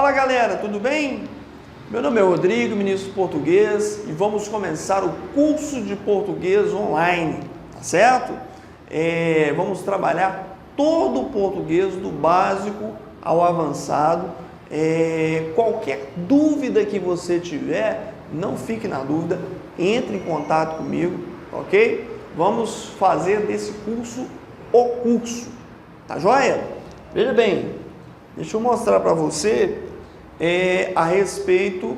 Fala galera, tudo bem? Meu nome é Rodrigo, ministro de português, e vamos começar o curso de português online, tá certo? Vamos trabalhar todo o português do básico ao avançado. Qualquer dúvida que você tiver, não fique na dúvida, entre em contato comigo, ok? Vamos fazer desse curso o curso, tá joia? Veja bem, deixa eu mostrar para você a respeito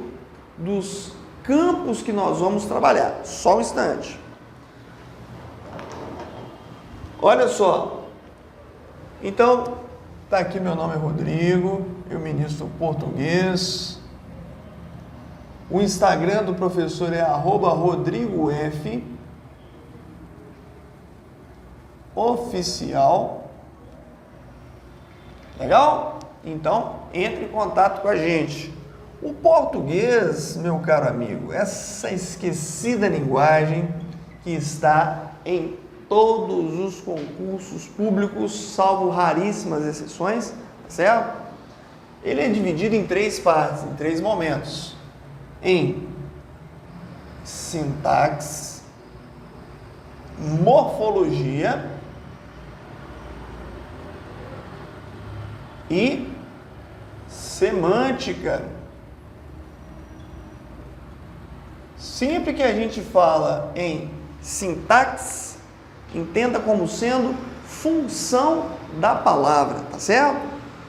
dos campos que nós vamos trabalhar. Só um instante. Olha só. Então, tá aqui, meu nome é Rodrigo, eu ministro português. O Instagram do professor é @RodrigoF oficial. Legal? Então, entre em contato com a gente. O português, meu caro amigo, essa esquecida linguagem que está em todos os concursos públicos, salvo raríssimas exceções, certo? Ele é dividido em três partes, em três momentos. Em sintaxe, morfologia e semântica. Sempre que a gente fala em sintaxe, entenda como sendo função da palavra, tá certo?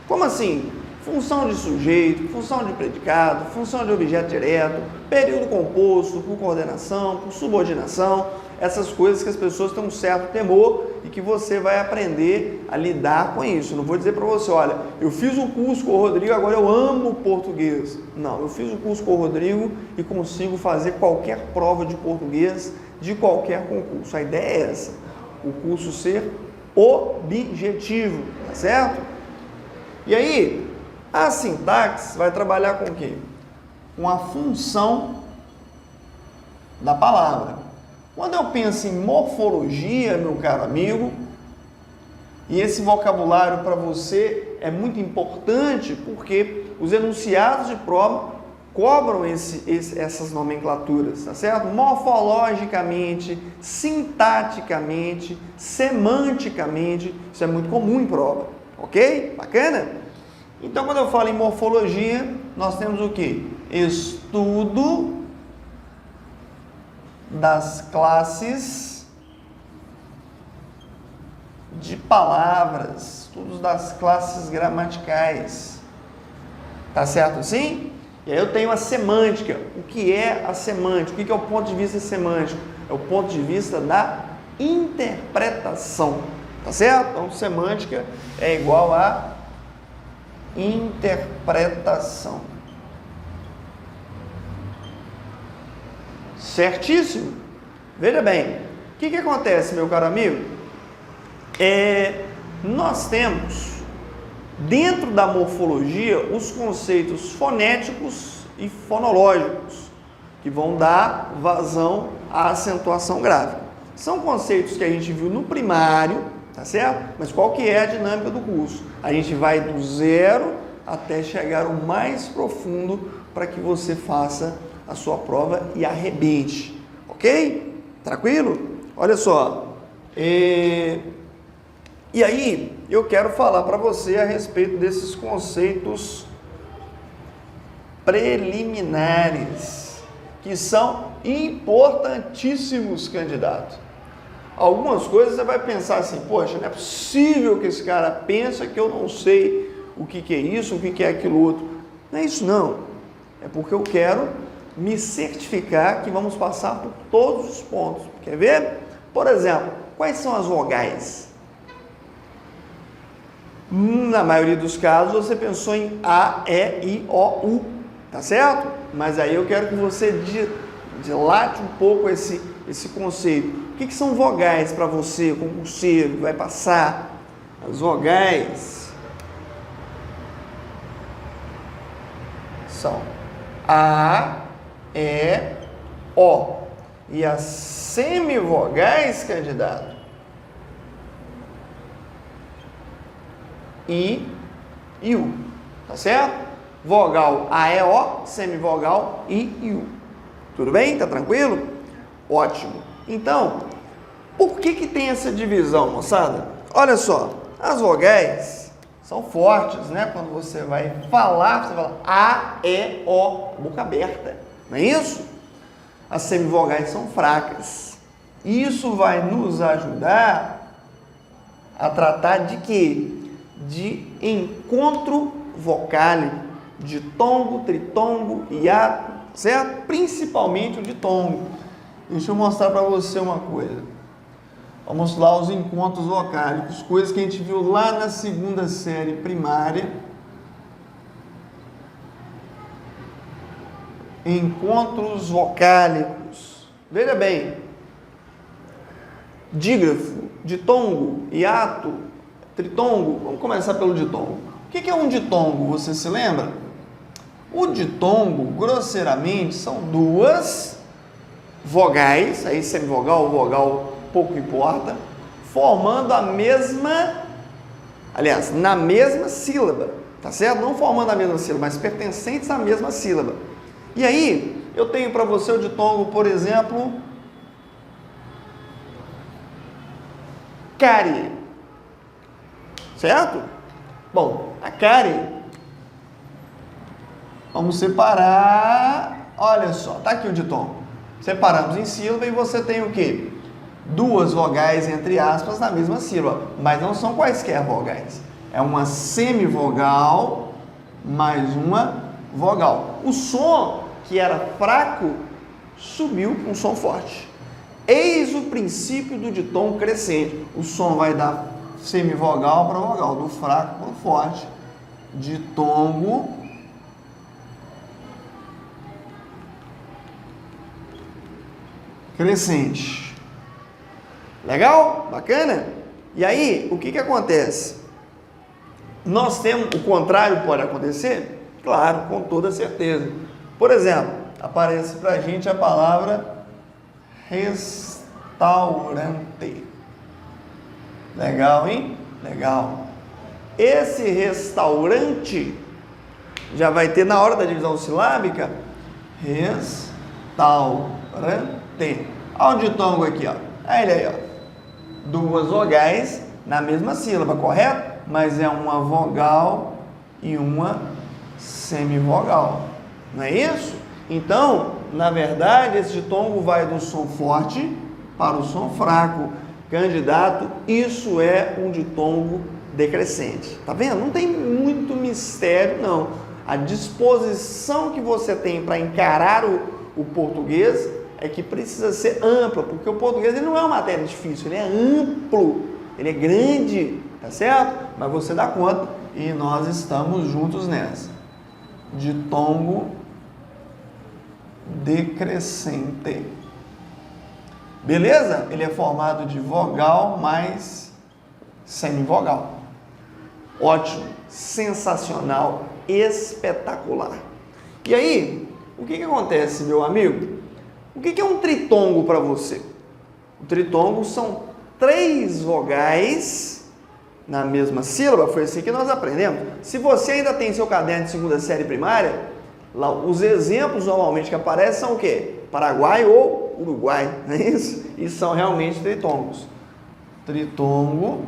Como assim? Função de sujeito, função de predicado, função de objeto direto, período composto, por coordenação, por subordinação, essas coisas que as pessoas têm um certo temor e que você vai aprender a lidar com isso. Não vou dizer para você, olha, eu fiz o curso com o Rodrigo, agora eu amo português. Não, eu fiz o curso com o Rodrigo e consigo fazer qualquer prova de português de qualquer concurso. A ideia é essa, o curso ser objetivo, tá certo? E aí, a sintaxe vai trabalhar com o quê? Com a função da palavra. Quando eu penso em morfologia, meu caro amigo, e esse vocabulário para você é muito importante porque os enunciados de prova cobram essas nomenclaturas, tá certo? Morfologicamente, sintaticamente, semanticamente, isso é muito comum em prova, ok? Bacana? Então, quando eu falo em morfologia, nós temos o quê? Estudo das classes de palavras, estudos das classes gramaticais. Tá certo assim? E aí eu tenho a semântica. O que é a semântica? O que é o ponto de vista semântico? É o ponto de vista da interpretação. Tá certo? Então, semântica é igual a interpretação. Certíssimo? Veja bem, o que acontece, meu caro amigo? Nós temos, dentro da morfologia, os conceitos fonéticos e fonológicos, que vão dar vazão à acentuação gráfica. São conceitos que a gente viu no primário, tá certo? Mas qual que é a dinâmica do curso? A gente vai do zero até chegar ao mais profundo para que você faça a sua prova e arrebente, ok? Tranquilo? Olha só, e aí eu quero falar para você a respeito desses conceitos preliminares, que são importantíssimos, candidato. Algumas coisas você vai pensar assim, poxa, não é possível que esse cara pensa que eu não sei o que é isso, o que é aquilo outro. Não é isso não, é porque eu quero me certificar que vamos passar por todos os pontos. Quer ver? Por exemplo, quais são as vogais? Na maioria dos casos você pensou em A, E, I, O, U, tá certo? Mas aí eu quero que você dilate um pouco esse conceito. O que são vogais para você, concurseiro, que vai passar? As vogais são A, E, O. E as semivogais, candidato? I e U. Tá certo? vogal AEO, semivogal IU. Tudo bem? Tá tranquilo? Ótimo. Então, por que tem essa divisão, moçada? Olha só, as vogais são fortes, né? Quando você vai falar, você fala A, E, O, boca aberta, não é isso? As semivogais são fracas. Isso vai nos ajudar a tratar de quê? De encontro vocálico, de tongo, tritongo, hiato, certo? Principalmente o ditongo. Deixa eu mostrar para você uma coisa. Vamos lá, os encontros vocálicos, coisas que a gente viu lá na segunda série primária. Encontros vocálicos. Veja bem. Dígrafo, ditongo, hiato, tritongo. Vamos começar pelo ditongo. O que é um ditongo? Você se lembra? O ditongo, grosseiramente, são duas vogais, aí semivogal ou vogal, pouco importa, formando a mesma, aliás, na mesma sílaba, tá certo? Não formando a mesma sílaba, mas pertencentes à mesma sílaba. E aí, eu tenho para você o ditongo, por exemplo, cárie, certo? Bom, a cárie, vamos separar, olha só, tá aqui o ditongo. Separamos em sílaba e você tem o quê? Duas vogais, entre aspas, na mesma sílaba, mas não são quaisquer vogais. É uma semivogal mais uma vogal. O som que era fraco subiu para um som forte. Eis o princípio do ditongo crescente. O som vai dar semivogal para vogal, do fraco para o forte. Ditongo crescente. Legal? Bacana? E aí, o que acontece? Nós temos, o contrário pode acontecer? Claro, com toda certeza. Por exemplo, aparece pra gente a palavra restaurante. Legal, hein? Legal. Esse restaurante já vai ter na hora da divisão silábica restaurante. Olha o ditongo aqui, ó. Olha ele aí, ó. Duas vogais na mesma sílaba, correto? Mas é uma vogal e uma semivogal. Não é isso? Então, na verdade, esse ditongo vai do som forte para o som fraco. Candidato, isso é um ditongo decrescente. Tá vendo? Não tem muito mistério, não. A disposição que você tem para encarar o português é que precisa ser ampla, porque o português ele não é uma matéria difícil, ele é amplo, ele é grande, tá certo? Mas você dá conta e nós estamos juntos nessa. Ditongo decrescente. Beleza? Ele é formado de vogal mais semivogal. Ótimo, sensacional, espetacular. E aí, o que acontece, meu amigo? O que é um tritongo para você? O tritongo são 3 vogais na mesma sílaba, foi assim que nós aprendemos. Se você ainda tem seu caderno de segunda série primária, lá os exemplos normalmente que aparecem são o quê? Paraguai ou Uruguai, não é isso? E são realmente tritongos. Tritongo,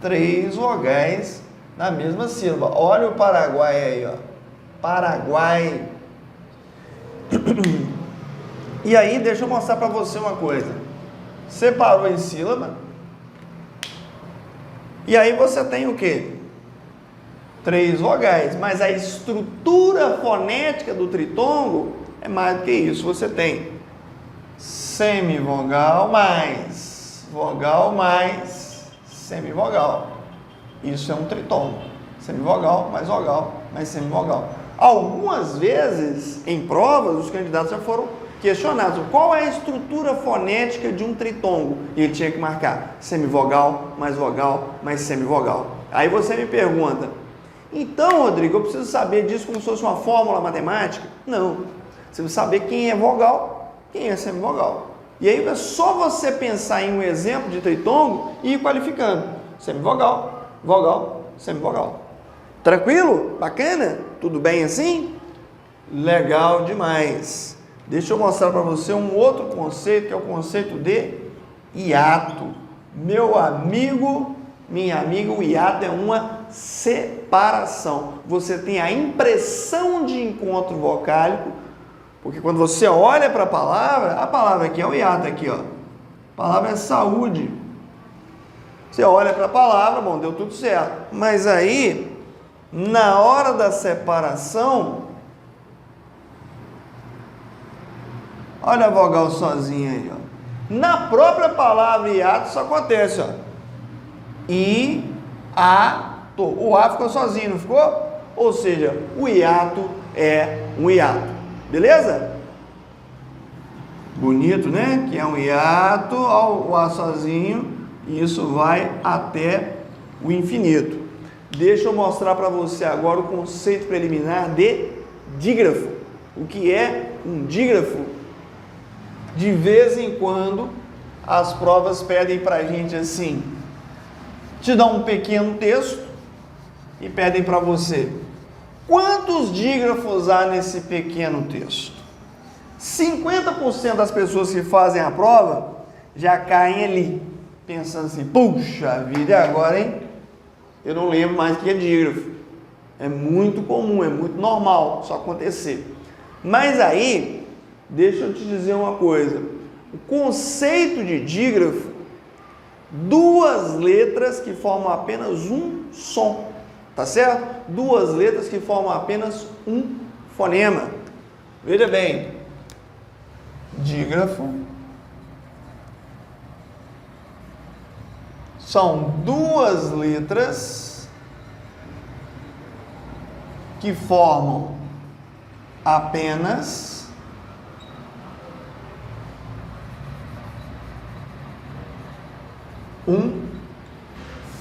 3 vogais na mesma sílaba. Olha o Paraguai aí, ó. Paraguai. E aí, deixa eu mostrar para você uma coisa. Separou em sílaba. E aí você tem o quê? 3 vogais. Mas a estrutura fonética do tritongo é mais do que isso. Você tem semivogal mais vogal mais semivogal. Isso é um tritongo. Semivogal mais vogal mais semivogal. Algumas vezes, em provas, os candidatos já foram questionados. Qual é a estrutura fonética de um tritongo? E ele tinha que marcar semivogal mais semivogal. Aí você me pergunta, então, Rodrigo, eu preciso saber disso como se fosse uma fórmula matemática? Não. Você precisa saber quem é vogal, quem é semivogal. E aí é só você pensar em um exemplo de tritongo e ir qualificando. Semivogal, vogal, semivogal. Tranquilo? Bacana? Tudo bem assim? Legal demais. Deixa eu mostrar para você um outro conceito, que é o conceito de hiato. Meu amigo, minha amiga, o hiato é uma separação. Você tem a impressão de encontro vocálico, porque quando você olha para a palavra aqui é o hiato aqui, ó. A palavra é saúde. Você olha para a palavra, bom, deu tudo certo. Mas aí, na hora da separação, olha a vogal sozinha aí, ó. Na própria palavra hiato isso acontece, ó. I, a, to. O A ficou sozinho, não ficou? Ou seja, o hiato é um hiato. Beleza? Bonito, né? Que é um hiato, ó, o A sozinho, e isso vai até o infinito. Deixa eu mostrar para você agora o conceito preliminar de dígrafo. O que é um dígrafo? De vez em quando, as provas pedem para a gente assim, te dão um pequeno texto e pedem para você, quantos dígrafos há nesse pequeno texto? 50% das pessoas que fazem a prova já caem ali, pensando assim, puxa vida, e agora, hein? Eu não lembro mais o que é dígrafo. É muito comum, é muito normal isso acontecer. Mas aí, deixa eu te dizer uma coisa. O conceito de dígrafo, duas letras que formam apenas um som, tá certo? Duas letras que formam apenas um fonema. Veja bem, dígrafo são duas letras que formam apenas um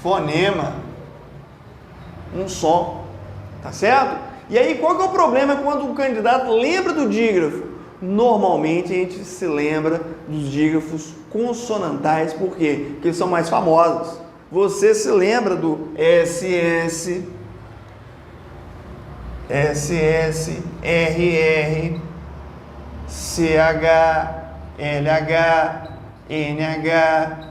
fonema, um som, tá certo? E aí qual que é o problema quando o candidato lembra do dígrafo? Normalmente a gente se lembra dos dígrafos consonantais, por quê? Porque eles são mais famosos. Você se lembra do SS, SS, RR, CH, LH, NH,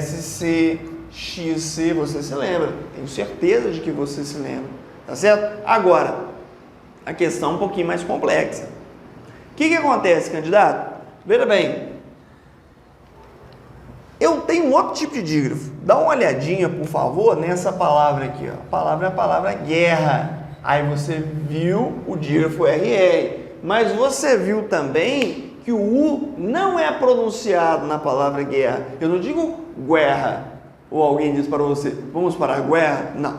SC, XC, você se lembra. Tenho certeza de que você se lembra, tá certo? Agora, a questão é um pouquinho mais complexa. O que acontece, candidato? Veja bem, eu tenho um outro tipo de dígrafo. Dá uma olhadinha, por favor, nessa palavra aqui, ó. A palavra é a palavra guerra. Aí você viu o dígrafo RR, mas você viu também que o U não é pronunciado na palavra guerra. Eu não digo guerra, ou alguém diz para você, vamos para a guerra? Não,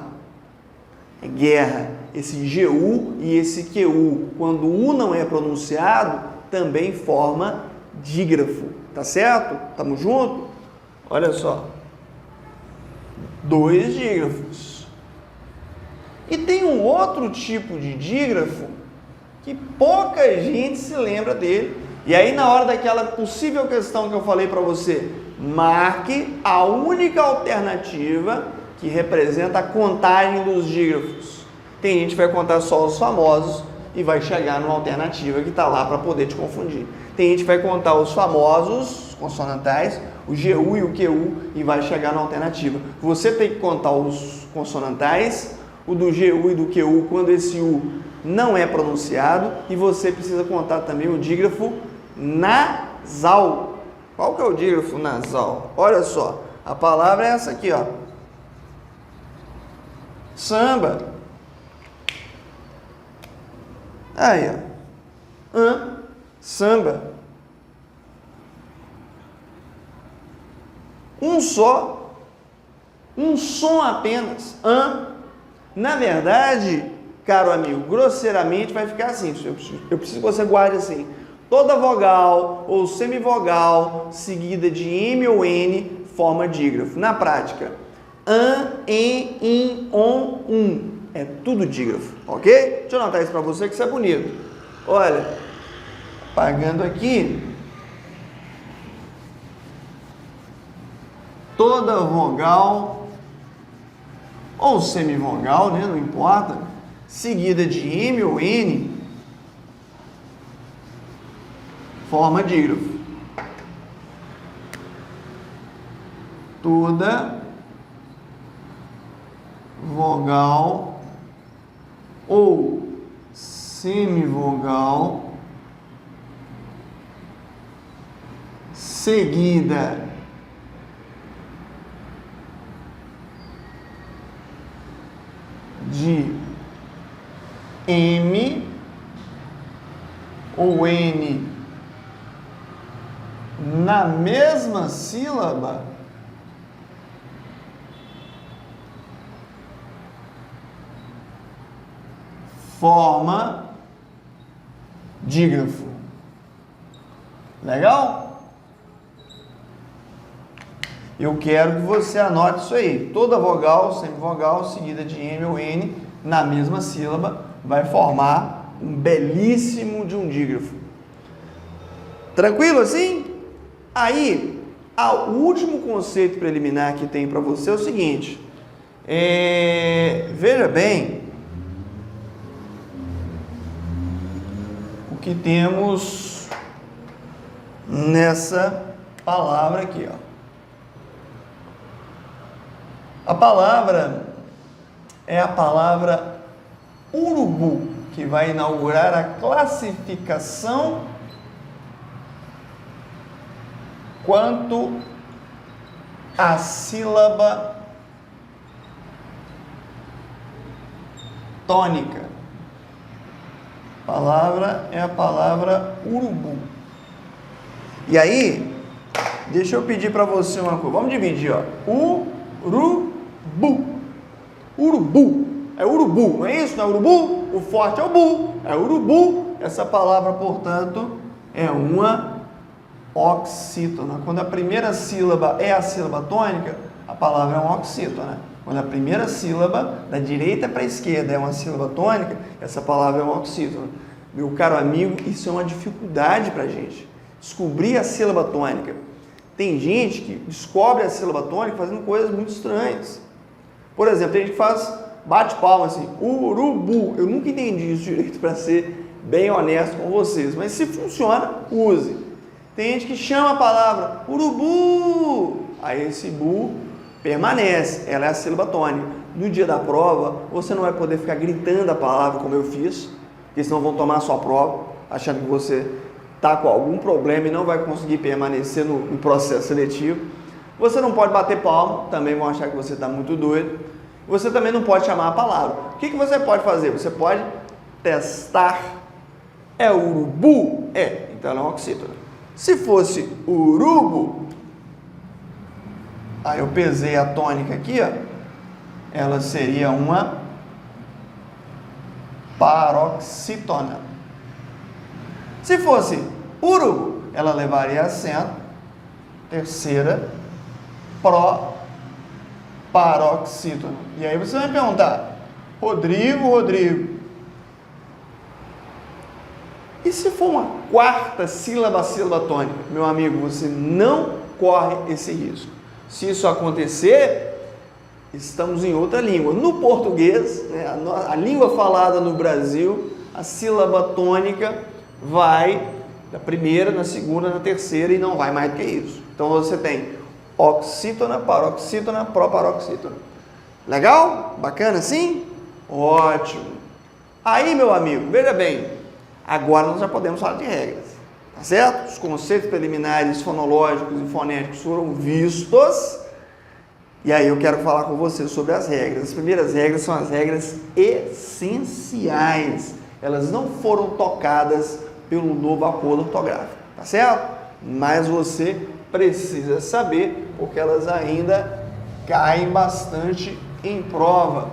é guerra. Esse GU e esse QU, quando o U não é pronunciado, também forma dígrafo, tá certo? Tamo junto? Olha só, dois dígrafos. E tem um outro tipo de dígrafo que pouca gente se lembra dele. E aí, na hora daquela possível questão que eu falei para você, marque a única alternativa que representa a contagem dos dígrafos. Tem gente que vai contar só os famosos e vai chegar numa alternativa que está lá para poder te confundir. Tem gente que vai contar os famosos consonantais, o GU e o QU, e vai chegar na alternativa. Você tem que contar os consonantais, o do GU e do QU, quando esse U não é pronunciado, e você precisa contar também o dígrafo nasal. Qual que é o dígrafo nasal? Olha só, a palavra é essa aqui, ó. Samba. Aí, ó. Samba. Um só. Um som apenas. Na verdade, caro amigo, grosseiramente vai ficar assim. Eu preciso que você guarde assim. Toda vogal ou semivogal seguida de M ou N forma dígrafo. Na prática, em, in, on, é tudo dígrafo, ok? Deixa eu anotar isso para você que isso é bonito. Olha, apagando aqui, toda vogal ou semivogal, né? Não importa, seguida de M ou N, forma dígrafo. Toda vogal ou semivogal seguida de M ou N na mesma sílaba forma dígrafo. Legal? Eu quero que você anote isso aí. Toda vogal, semivogal, seguida de M ou N na mesma sílaba vai formar um belíssimo de um dígrafo. Tranquilo assim? Aí, o último conceito preliminar que tem para você é o seguinte. Veja bem o que temos nessa palavra aqui, ó. A palavra é a palavra urubu, que vai inaugurar a classificação quanto à sílaba tônica. A palavra é a palavra urubu. E aí, deixa eu pedir para você uma coisa. Vamos dividir, ó. Urubu. Urubu. É urubu, não é isso? Não é urubu? O forte é o bu. É urubu. Essa palavra, portanto, é uma oxítona. Quando a primeira sílaba é a sílaba tônica, a palavra é uma oxítona. Quando a primeira sílaba, da direita para a esquerda, é uma sílaba tônica, essa palavra é uma oxítona. Meu caro amigo, isso é uma dificuldade para a gente. Descobrir a sílaba tônica. Tem gente que descobre a sílaba tônica fazendo coisas muito estranhas. Por exemplo, tem gente que bate palma assim, urubu. Eu nunca entendi isso direito, para ser bem honesto com vocês. Mas se funciona, use. Tem gente que chama a palavra urubu. Aí esse bu permanece. Ela é a sílaba tônica. No dia da prova, você não vai poder ficar gritando a palavra como eu fiz, porque senão vão tomar a sua prova, achando que você está com algum problema e não vai conseguir permanecer no processo seletivo. Você não pode bater palma, também vão achar que você está muito doido. Você também não pode chamar a palavra. O que você pode fazer? Você pode testar. É urubu? É, então ela é uma oxítona. Se fosse urubu, aí eu pesei a tônica aqui, ó, ela seria uma paroxítona. Se fosse urubu, ela levaria acento, terceira, paroxítona. E aí você vai me perguntar, Rodrigo, e se for uma quarta sílaba tônica? Meu amigo, você não corre esse risco. Se isso acontecer, estamos em outra língua. No português, né, a língua falada no Brasil, a sílaba tônica vai da primeira, na segunda, na terceira e não vai mais do que isso. Então você tem oxítona, paroxítona, proparoxítona. Legal? Bacana assim? Ótimo. Aí, meu amigo, veja bem, agora nós já podemos falar de regras, tá certo? Os conceitos preliminares fonológicos e fonéticos foram vistos. E aí eu quero falar com você sobre as regras. As primeiras regras são as regras essenciais. Elas não foram tocadas pelo novo acordo ortográfico, tá certo? Mas você precisa saber, porque elas ainda caem bastante em prova.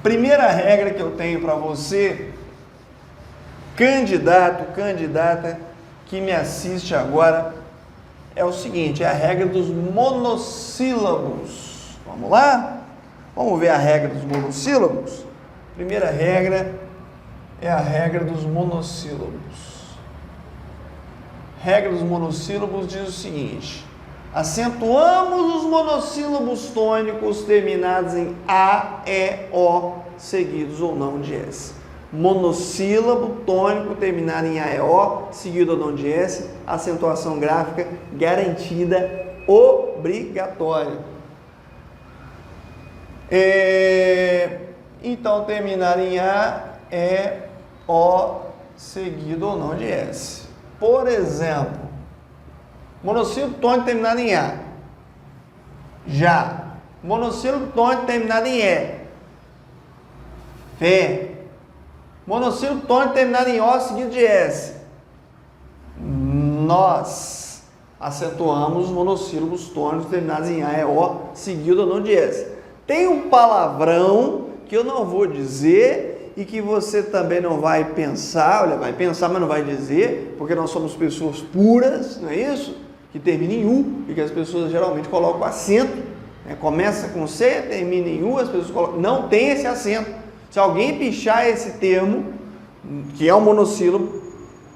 Primeira regra que eu tenho para você, candidata que me assiste agora, é o seguinte, é a regra dos monossílabos. Vamos lá? Vamos ver a regra dos monossílabos? Primeira regra é a regra dos monossílabos. Regra dos monossílabos diz o seguinte, Acentuamos os monossílabos tônicos terminados em A, E, O, seguidos ou não de S. Monossílabo tônico terminado em A, E, O, seguido ou não de S, acentuação gráfica garantida, obrigatória. Então, terminar em A, E, O, seguido ou não de S. Por exemplo, monossílabo tônico terminado em A. Já. Monossílabo tônico terminado em E. Fé. Monossílabo tônico terminado em O, seguido de S. Nós. Acentuamos os monossílabos tônicos terminados em A, E, O, seguido ou não de S. Tem um palavrão que eu não vou dizer e que você também não vai pensar, olha, vai pensar, mas não vai dizer, porque nós somos pessoas puras, não é isso? Que termina em U, e que as pessoas geralmente colocam acento, né? Começa com C, termina em U, as pessoas colocam, não tem esse acento. Se alguém pichar esse termo, que é um monossílabo,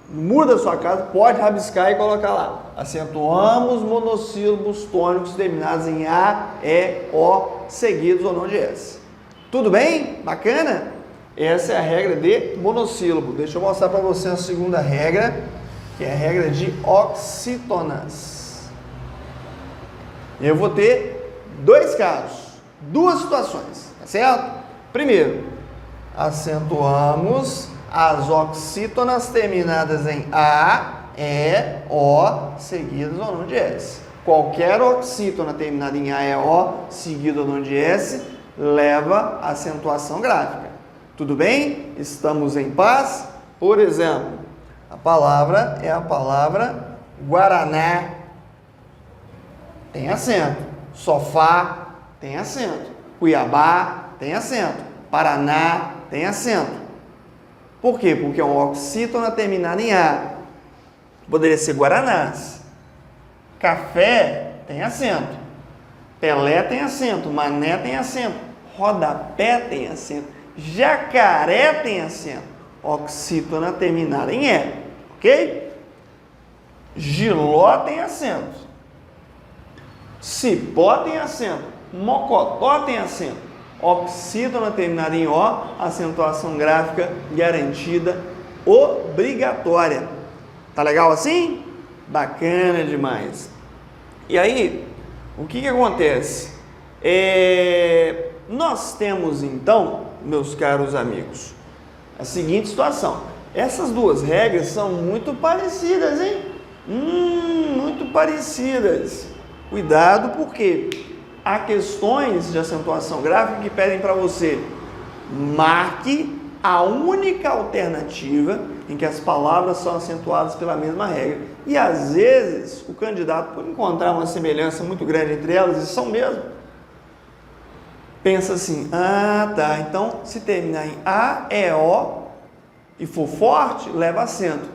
no muro da sua casa, pode rabiscar e colocar lá. Acentuamos monossílabos tônicos terminados em A, E, O, seguidos ou não de S. Tudo bem? Bacana? Essa é a regra de monossílabo. Deixa eu mostrar para você a segunda regra, que é a regra de oxítonas. Eu vou ter dois casos, duas situações, tá certo? Primeiro, acentuamos as oxítonas terminadas em A, E, O, seguidas ou não de S. Qualquer oxítona terminada em A, E, O, seguido ou não de S, leva acentuação gráfica. Tudo bem? Estamos em paz? Por exemplo, a palavra é a palavra Guaraná. Tem acento. Sofá tem acento. Cuiabá tem acento. Paraná tem acento. Por quê? Porque é uma oxítona terminada em A. Poderia ser Guaranás. Café tem acento. Pelé tem acento. Mané tem acento. Rodapé tem acento. Jacaré tem acento. Oxítona terminada em E. Ok? Giló tem acento. Cipó tem acento. Mocotó tem acento. Oxítona terminada em O, acentuação gráfica garantida, obrigatória. Tá legal assim? Bacana demais. E aí, o que acontece? Nós temos então, meus caros amigos, a seguinte situação. Essas duas regras são muito parecidas, hein? Muito parecidas. Cuidado, porque há questões de acentuação gráfica que pedem para você marque a única alternativa em que as palavras são acentuadas pela mesma regra. E às vezes o candidato, por encontrar uma semelhança muito grande entre elas, e são mesmo, pensa assim, tá, então se terminar em A, E, O e for forte, leva acento.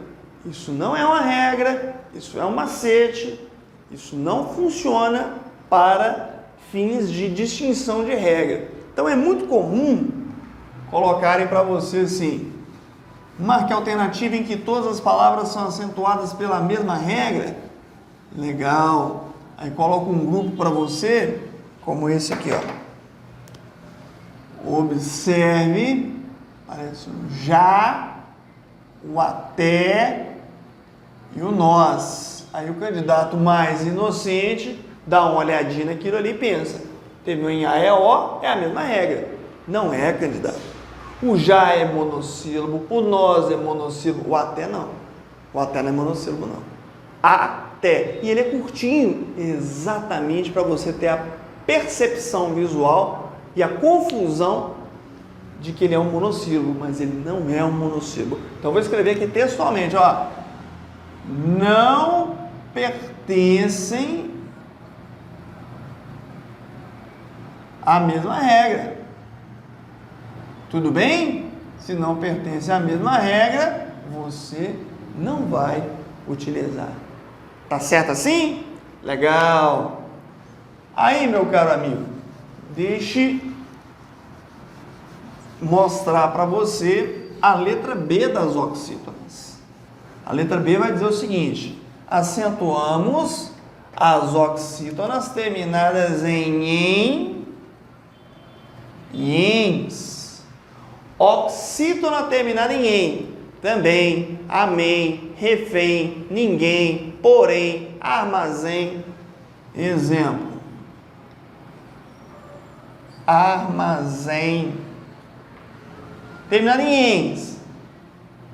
Isso não é uma regra, isso é um macete, isso não funciona para fins de distinção de regra. Então é muito comum colocarem para você assim, marque a alternativa em que todas as palavras são acentuadas pela mesma regra. Legal. Aí coloca um grupo para você, como esse aqui, ó. Observe, parece um já, o até e o nós. Aí o candidato mais inocente dá uma olhadinha naquilo ali e pensa, terminou em A, E, O, é a mesma regra. Não é, candidato. O já é monossílabo, o nós é monossílabo, o até não. O até não é monossílabo, não. Até. E ele é curtinho, exatamente para você ter a percepção visual e a confusão de que ele é um monossílabo, mas ele não é um monossílabo. Então, vou escrever aqui textualmente, ó. Não pertencem à mesma regra. Tudo bem? Se não pertence à mesma regra, você não vai utilizar. Tá certo assim? Legal. Aí, meu caro amigo, deixe mostrar para você a letra B das oxítonas. A letra B vai dizer o seguinte: acentuamos As oxítonas terminadas em e ens. Oxítona terminada em também, amém, refém, ninguém, porém, armazém. Exemplo. Armazém. Terminado em ens.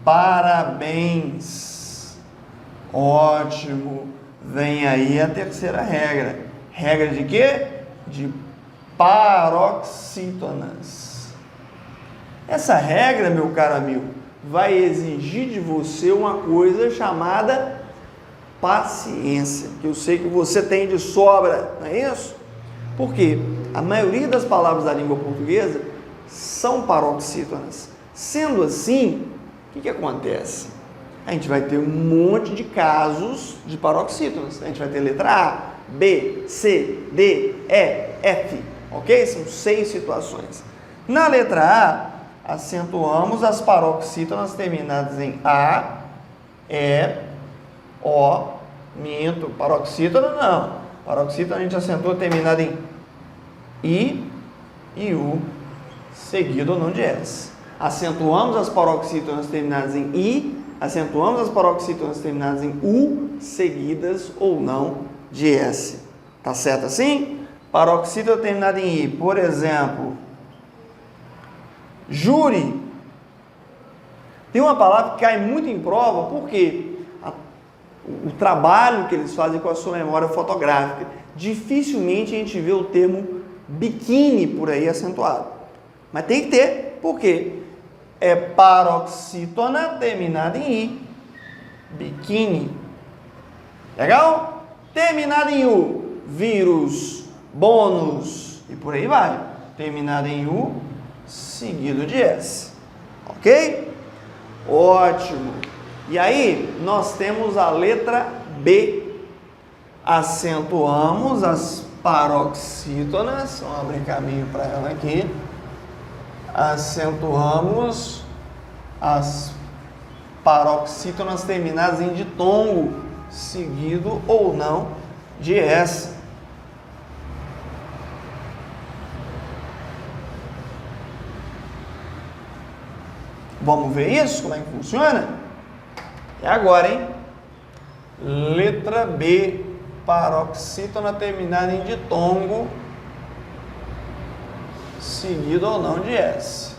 Parabéns. Ótimo. Vem aí a terceira regra. Regra de quê? De paroxítonas. Essa regra, meu caro amigo, vai exigir de você uma coisa chamada paciência, que eu sei que você tem de sobra, não é isso? Porque a maioria das palavras da língua portuguesa são paroxítonas. Sendo assim, o que acontece? A gente vai ter um monte de casos de paroxítonas. A gente vai ter letra A, B, C, D, E, F, ok? São 6 situações. Na letra A, acentuamos as paroxítonas terminadas em A, E, O, minto, paroxítona não. Paroxítona a gente acentua terminada em I e U, seguido ou não de S. Acentuamos as paroxítonas terminadas em I, acentuamos as paroxítonas terminadas em U, seguidas ou não de S. Tá certo assim? Paroxítona terminada em I, por exemplo, júri. Tem uma palavra que cai muito em prova, porque o trabalho que eles fazem com a sua memória fotográfica, dificilmente a gente vê o termo biquíni por aí acentuado. Mas tem que ter, por quê? É paroxítona terminada em I. Biquíni. Legal? Terminada em U. Vírus, bônus e por aí vai. Terminada em U, seguido de S. Ok? Ótimo. E aí, nós temos a letra B. Acentuamos as paroxítonas. Vamos abrir caminho para ela aqui. Acentuamos as paroxítonas terminadas em ditongo, seguido ou não de S. Vamos ver isso? Como é que funciona? É agora, hein? Letra B, paroxítona terminada em ditongo, seguido ou não de S.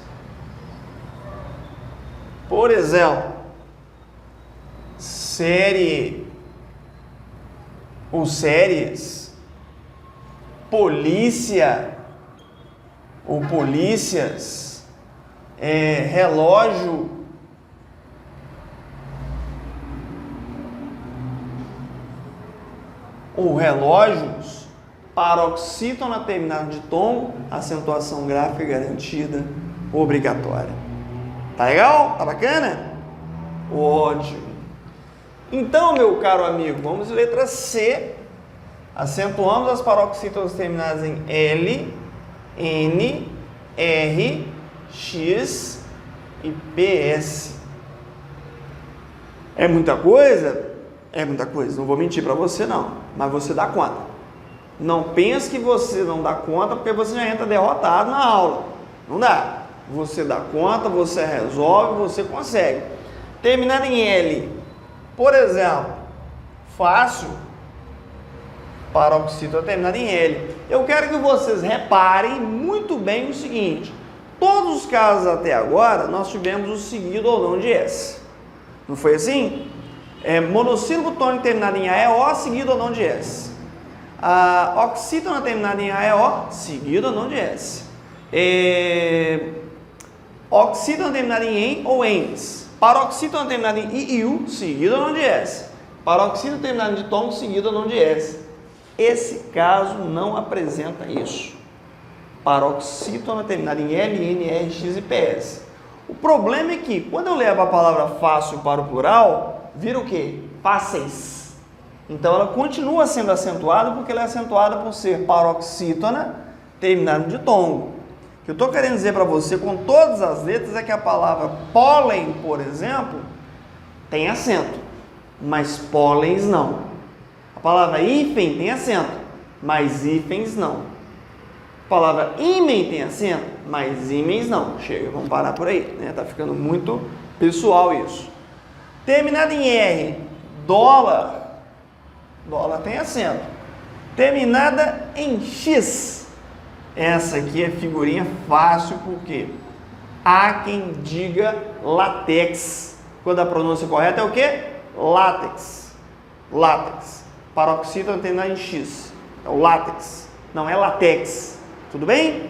Por exemplo, série ou séries, polícia ou polícias, relógio, ou relógios, paroxítona terminada de tom, acentuação gráfica garantida, obrigatória. Tá legal? Tá bacana? Ótimo. Então, meu caro amigo, vamos à letra C. Acentuamos as paroxítonas terminadas em L, N, R, X e PS. É muita coisa? É muita coisa, não vou mentir para você não, mas você dá conta. Não pense que você não dá conta porque você já entra derrotado na aula. Não dá. Você dá conta, você resolve, você consegue. Terminando em L, por exemplo, fácil, paroxítona terminada em L. Eu quero que vocês reparem muito bem o seguinte: todos os casos até agora nós tivemos o seguido ou não de S. Não foi assim? Monossílabo tônico terminado em AEO, seguido ou não de S. A oxítona terminada em AEO, seguido ou não de S. Oxítona terminada em EN ou ENS. Paroxítona terminada em I e U, seguido ou não de S. Paroxítona terminada de tom, seguido ou não de S. Esse caso não apresenta isso. Paroxítona terminada em L, N, R, X e PS. O problema é que, quando eu levo a palavra fácil para o plural, vira o quê? Fáceis. Então, ela continua sendo acentuada porque ela é acentuada por ser paroxítona terminada de tom. O que eu estou querendo dizer para você com todas as letras é que a palavra pólen, por exemplo, tem acento, mas pólens não. A palavra hífen tem acento, mas hífens não. A palavra ímen tem acento, mas ímens não. Chega, vamos parar por aí, né? Tá ficando muito pessoal isso. Terminado em R, dólar. Dólar tem acento. Terminada em X. Essa aqui é figurinha fácil, porque há quem diga látex. Quando a pronúncia correta é o quê? Látex. Látex. Paroxítona terminada em X. É o látex. Não é latex. Tudo bem?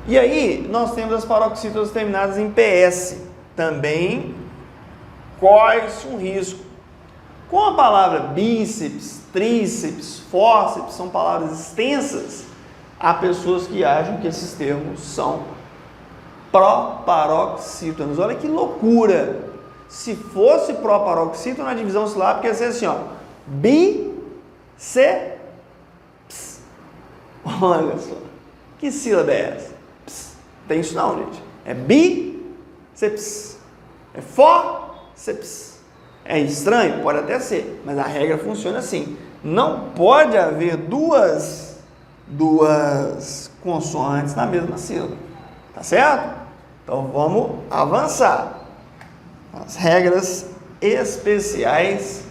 E aí, nós temos as paroxítonas terminadas em PS. Também corre-se um risco. Com a palavra bíceps, tríceps, fórceps, são palavras extensas, há pessoas que acham que esses termos são proparoxítonas. Olha que loucura! Se fosse proparoxítona, a divisão silábica ia ser assim, ó. Bíceps. Olha só. Que sílaba é essa? Tem isso não, gente. É bíceps. É fórceps. É estranho? Pode até ser, mas a regra funciona assim. Não pode haver duas consoantes na mesma sílaba. Tá certo? Então vamos avançar. As regras essenciais.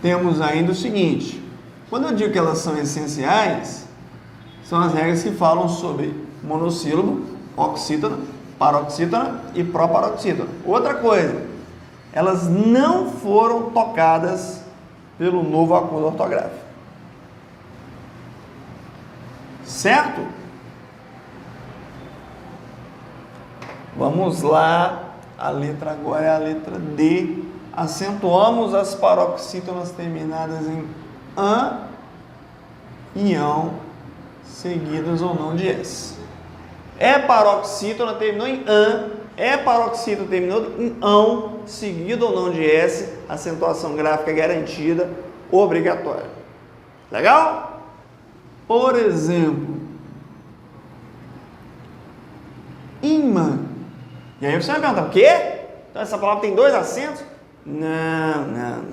Temos ainda o seguinte. Quando eu digo que elas são essenciais, são as regras que falam sobre monossílabo, oxítona, paroxítona e proparoxítona. Outra coisa, elas não foram tocadas pelo novo acordo ortográfico. Certo? Vamos lá, a letra agora é a letra D. Acentuamos as paroxítonas terminadas em an e ão, seguidas ou não de S. É paroxítona, terminou em an, é paroxítona, terminou em ão, seguido ou não de S, acentuação gráfica garantida, obrigatória. Legal? Por exemplo, imã. E aí você vai perguntar, o quê? Então essa palavra tem 2 acentos? Não.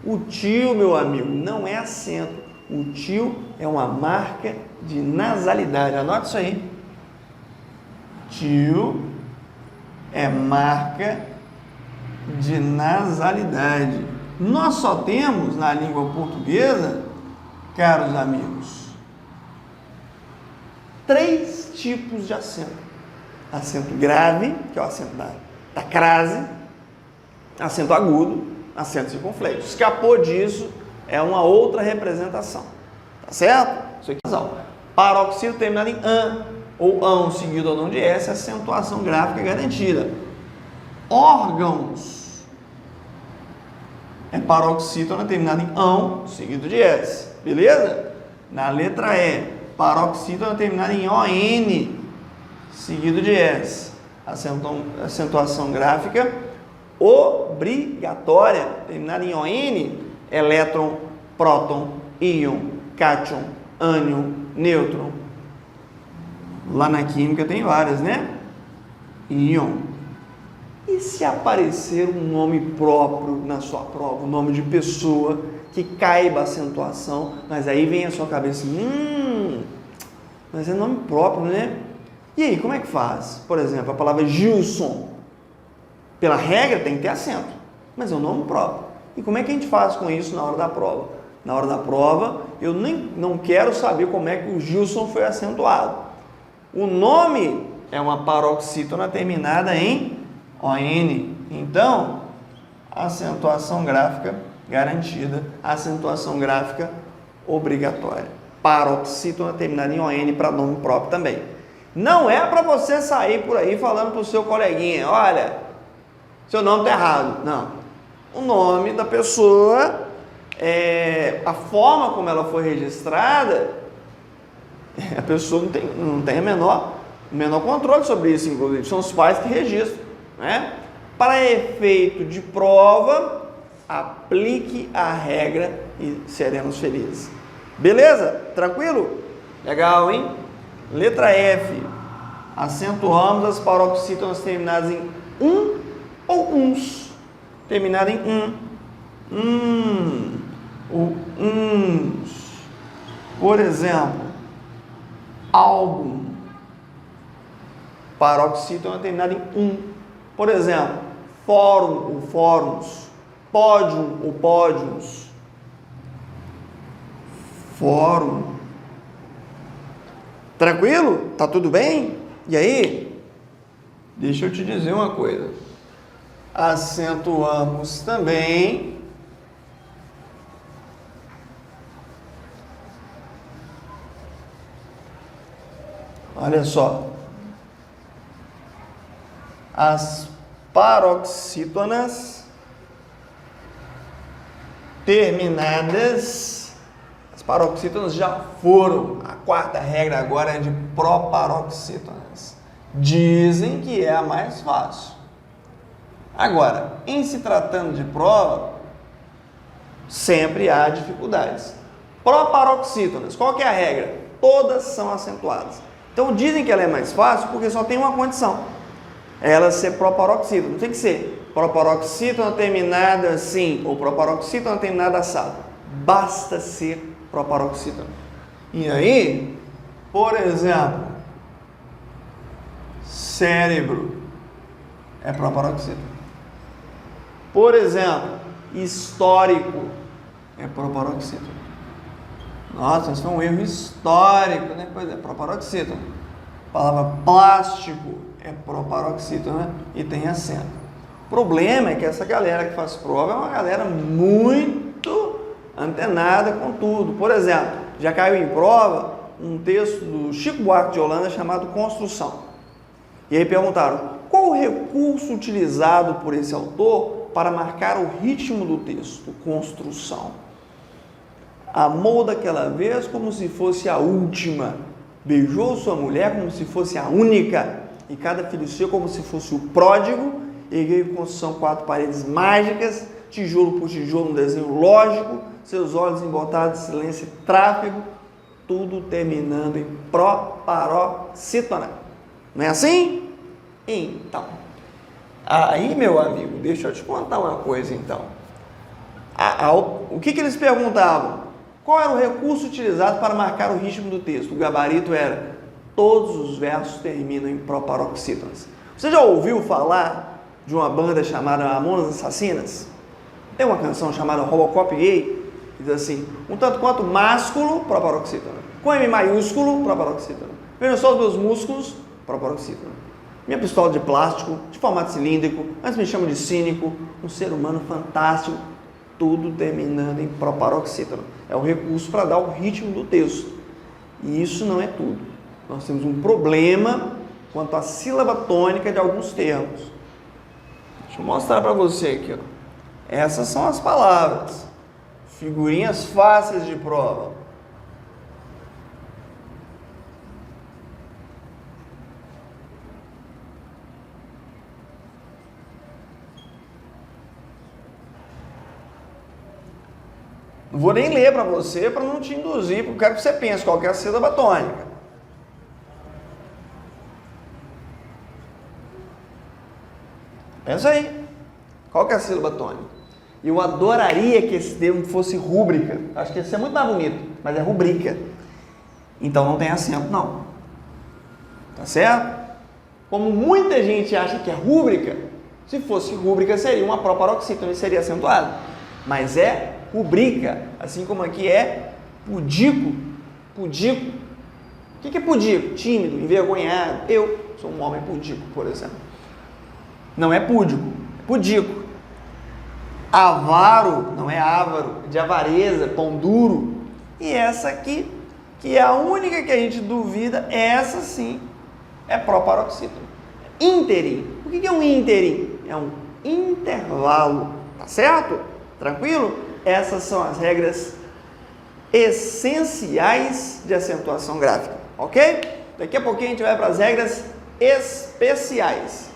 O tio, meu amigo, não é acento. O tio é uma marca de nasalidade. Anote isso aí. Tio é marca de nasalidade. Nós só temos na língua portuguesa, caros amigos, 3 tipos de acento. Acento grave, que é o acento da crase, acento agudo, acento circunflexo. Escapou disso, é uma outra representação. Tá certo? Isso aqui é razão. Paroxítona terminado em an ou ão seguido ou não de S, acentuação gráfica garantida. Órgãos. É paroxítona terminada em ão seguido de S. Beleza? Na letra E, paroxítona terminada em ON seguido de S. Acentuação gráfica obrigatória, terminada em ON, elétron, próton, íon, cátion, ânion, nêutron. Lá na química tem várias, né? Íon. E se aparecer um nome próprio na sua prova, um nome de pessoa que caiba a acentuação, mas aí vem a sua cabeça, mas é nome próprio, né? E aí, como é que faz? Por exemplo, a palavra Gilson. Pela regra tem que ter acento, mas é um nome próprio. E como é que a gente faz com isso na hora da prova? Na hora da prova, eu não quero saber como é que o Gilson foi acentuado. O nome é uma paroxítona terminada em ON. Então, acentuação gráfica garantida, acentuação gráfica obrigatória. Paroxítona terminada em ON para nome próprio também. Não é para você sair por aí falando para o seu coleguinha, olha, seu nome está errado. Não. O nome da pessoa, a forma como ela foi registrada, a pessoa não tem o menor controle sobre isso, inclusive. São os pais que registram, né? Para efeito de prova, aplique a regra e seremos felizes. Beleza? Tranquilo? Legal, hein? Letra F. Acentuamos as paroxítonas terminadas em ou uns, terminada em ou uns. Por exemplo, álbum, paroxítona terminada em Por exemplo, fórum ou fóruns, pódium ou pódiums, fórum. Tranquilo? Tá tudo bem? E aí? Deixa eu te dizer uma coisa. Acentuamos também olha só, as paroxítonas terminadas, as paroxítonas já foram, a quarta regra agora é de proparoxítonas. Dizem que é a mais fácil. Agora, em se tratando de prova, sempre há dificuldades. Proparoxítonas, qual que é a regra? Todas são acentuadas. Então dizem que ela é mais fácil porque só tem uma condição. Ela ser proparoxítona. Não tem que ser proparoxítona terminada assim ou proparoxítona terminada assado. Basta ser proparoxítona. E aí, por exemplo, cérebro é proparoxítona. Por exemplo, histórico é proparoxítona. Nossa, isso foi um erro histórico, né? Pois é, proparoxítona. A palavra plástico é proparoxítona e tem acento. O problema é que essa galera que faz prova é uma galera muito antenada com tudo. Por exemplo, já caiu em prova um texto do Chico Buarque de Holanda chamado Construção. E aí perguntaram, qual o recurso utilizado por esse autor para marcar o ritmo do texto? Construção. Amou daquela vez como se fosse a última, beijou sua mulher como se fosse a única, e cada filho seu como se fosse o pródigo, ergueu construção 4 paredes mágicas, tijolo por tijolo, um desenho lógico, seus olhos embotados de silêncio e tráfego, tudo terminando em proparoxítona. Não é assim? Então, aí, meu amigo, deixa eu te contar uma coisa então. O que eles perguntavam? Qual era o recurso utilizado para marcar o ritmo do texto? O gabarito era: todos os versos terminam em proparoxítonas. Você já ouviu falar de uma banda chamada Mamonas Assassinas? Tem uma canção chamada Robocop Gay, que diz assim: um tanto quanto másculo, proparoxítona. Com M maiúsculo, proparoxítona. Vejam só os meus músculos, proparoxítona. Minha pistola de plástico, de formato cilíndrico, mas me chamam de cínico, um ser humano fantástico, tudo terminando em proparoxítona. É o recurso para dar o ritmo do texto. E isso não é tudo. Nós temos um problema quanto à sílaba tônica de alguns termos. Deixa eu mostrar para você aqui. Ó. Essas são as palavras. Figurinhas fáceis de prova. Não vou nem ler para você, para não te induzir, porque eu quero que você pense qual que é a sílaba tônica. Pensa aí. Qual que é a sílaba tônica? Eu adoraria que esse termo fosse rúbrica. Acho que esse é muito mais bonito, mas é rubrica. Então não tem acento, não. Tá certo? Como muita gente acha que é rúbrica, se fosse rúbrica seria uma proparoxítona e seria acentuado. Mas é rubrica, assim como aqui é pudico. Pudico. O que é pudico? Tímido, envergonhado. Eu sou um homem pudico, por exemplo. Não é púdico, é pudico. Avaro, não é ávaro, de avareza, pão duro. E essa aqui, que é a única que a gente duvida, essa sim é proparoxítona. Ínterim. O que é um ínterim? É um intervalo, tá certo? Tranquilo? Essas são as regras essenciais de acentuação gráfica, ok? Daqui a pouquinho a gente vai para as regras especiais.